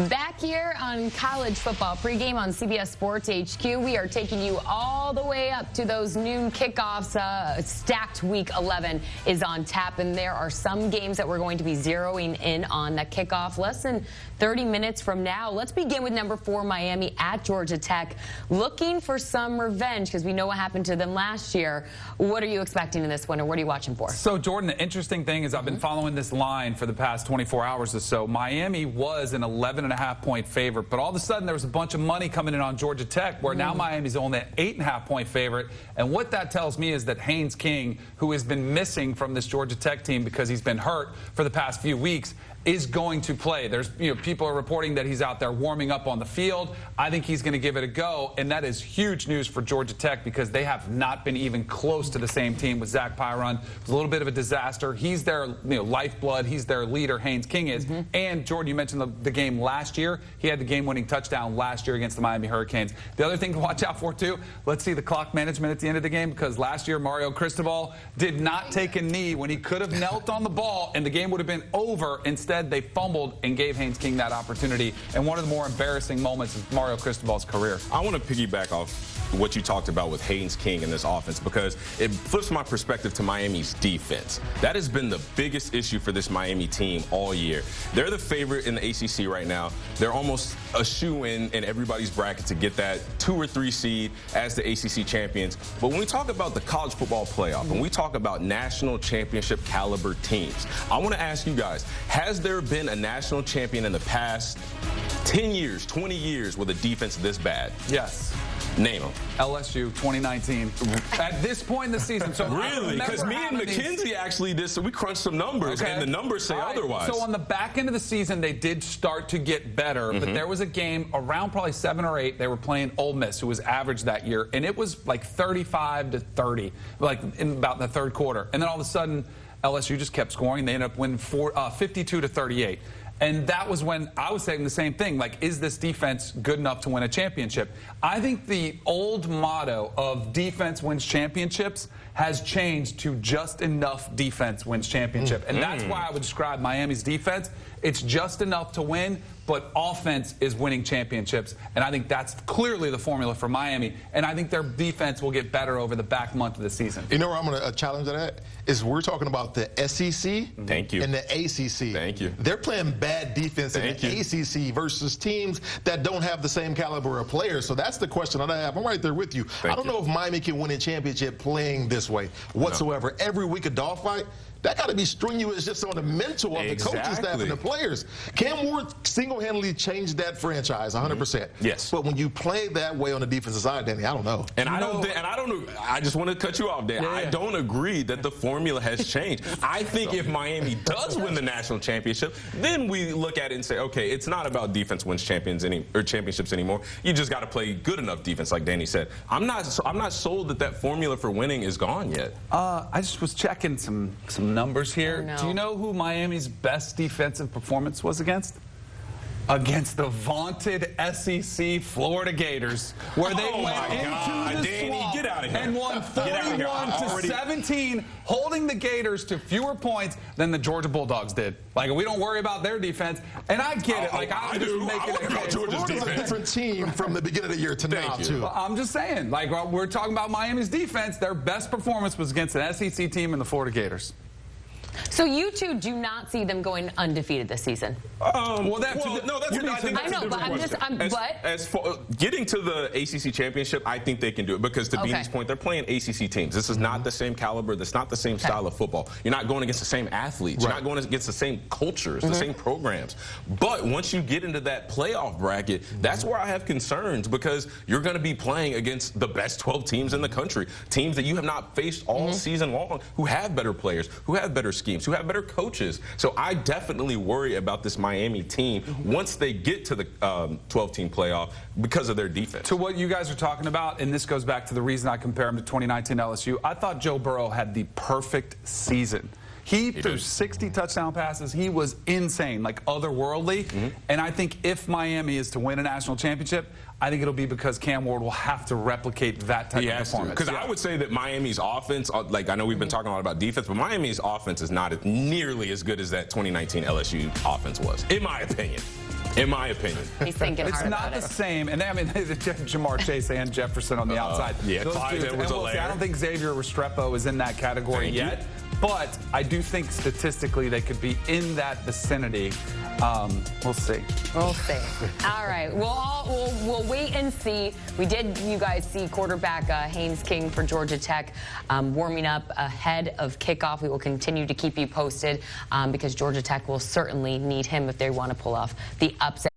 Back here on college football pregame on CBS Sports HQ, we are taking you all the way up to those noon kickoffs. Stacked week 11 is on tap, and there are some games that we're going to be zeroing in on that kickoff less than 30 minutes from now. Let's begin with number 4, Miami at Georgia Tech, looking for some revenge because we know what happened to them last year. What are you expecting in this one, or what are you watching for? So, Jordan, the interesting thing is I've been following this line for the past 24 hours or so. Miami was an 11.5-point favorite, but all of a sudden there was a bunch of money coming in on Georgia Tech, where now Miami's only an 8.5-point favorite. And what that tells me is that Haynes King, who has been missing from this Georgia Tech team because he's been hurt for the past few weeks, is going to play. There's, people are reporting that he's out there warming up on the field. I think he's going to give it a go, and that is huge news for Georgia Tech because they have not been even close to the same team with Zach Pyron. It was a little bit of a disaster. He's their lifeblood. He's their leader, Haynes King is. And, Jordan, you mentioned the game last year. He had the game-winning touchdown last year against the Miami Hurricanes. The other thing to watch out for, too, let's see the clock management at the end of the game, because last year Mario Cristobal did not take a knee when he could have knelt on the ball, and the game would have been over. Instead, they fumbled and gave Haynes King that opportunity, and one of the more embarrassing moments of Mario Cristobal's career. I want to piggyback off what you talked about with Haynes King in this offense, because it flips my perspective to Miami's defense. That has been the biggest issue for this Miami team all year. They're the favorite in the ACC right now. They're almost a shoe-in everybody's bracket to get that 2 or 3 seed as the ACC champions. But when we talk about the college football playoff, and we talk about national championship caliber teams, I want to ask you guys, has there been a national champion in the past 10 years, 20 years with a defense this bad? Yes. Name them. LSU 2019. At this point in the season. So really? Because me and McKenzie actually did, so we crunched some numbers, and the numbers say otherwise. So on the back end of the season, they did start to get better, but there was a game around probably 7 or 8. They were playing Ole Miss, who was average that year, and it was like 35-30, like in about the third quarter. And then all of a sudden, LSU just kept scoring. They ended up winning 52-38. And that was when I was saying the same thing, like, is this defense good enough to win a championship? I think the old motto of defense wins championships has changed to just enough defense wins championship. And that's why I would describe Miami's defense. It's just enough to win, but offense is winning championships. And I think that's clearly the formula for Miami. And I think their defense will get better over the back month of the season. You know where I'm going to challenge that is we're talking about the SEC Thank you. and the ACC. Thank you. They're playing bad defense in the ACC versus teams that don't have the same caliber of players. So that's the question that I have. I'm right there with you. I don't know if Miami can win a championship playing this way whatsoever. No. Every week a dogfight. That got to be strenuous just on the mental of the coaching staff and the players. Cam Ward single-handedly changed that franchise 100%. Yes. But when you play that way on the defensive side, Danny, I don't know. And I just want to cut you off, Dan. I don't agree that the formula has changed. I think if Miami does win the national championship, then we look at it and say, okay, it's not about defense wins championships anymore. You just got to play good enough defense, like Danny said. I'm not sold that formula for winning is gone yet. I just was checking some numbers here. Oh, no. Do you know who Miami's best defensive performance was against? Against the vaunted SEC Florida Gators, where they went into the swamp and won 41-17, holding the Gators to fewer points than the Georgia Bulldogs did. Like, we don't worry about their defense, and I get it. Like, I'm just making it clear. Georgia's a different team from the beginning of the year to now, too. Well, I'm just saying, like, we're talking about Miami's defense. Their best performance was against an SEC team in the Florida Gators. So you two do not see them going undefeated this season? I know, but as for getting to the ACC championship, I think they can do it because, to Beanie's point, they're playing ACC teams. This is not the same caliber. That's not the same style of football. You're not going against the same athletes. You're not going against the same cultures, the same programs. But once you get into that playoff bracket, that's where I have concerns, because you're going to be playing against the best 12 teams in the country, teams that you have not faced all season long, who have better players, who have better schemes, who have better coaches. So I definitely worry about this Miami team once they get to the 12-team playoff because of their defense. To what you guys are talking about, and this goes back to the reason I compare him to 2019 LSU, I thought Joe Burrow had the perfect season. He threw 60 touchdown passes. He was insane, like otherworldly. And I think if Miami is to win a national championship, I think it'll be because Cam Ward will have to replicate that type of performance. Because I would say that Miami's offense, like, I know we've been talking a lot about defense, but Miami's offense is not nearly as good as that 2019 LSU offense was, in my opinion. In my opinion. He's thinking hard It's not about the it. same. And I mean, Jamar Chase and Jefferson on the outside. Yeah, Those Clyde dudes, and we'll see, I don't think Xavier Restrepo is in that category yet. But I do think statistically they could be in that vicinity. We'll see. We'll see. All right. We'll wait and see. We did, you guys, see quarterback Haynes King for Georgia Tech warming up ahead of kickoff. We will continue to keep you posted because Georgia Tech will certainly need him if they want to pull off the upset.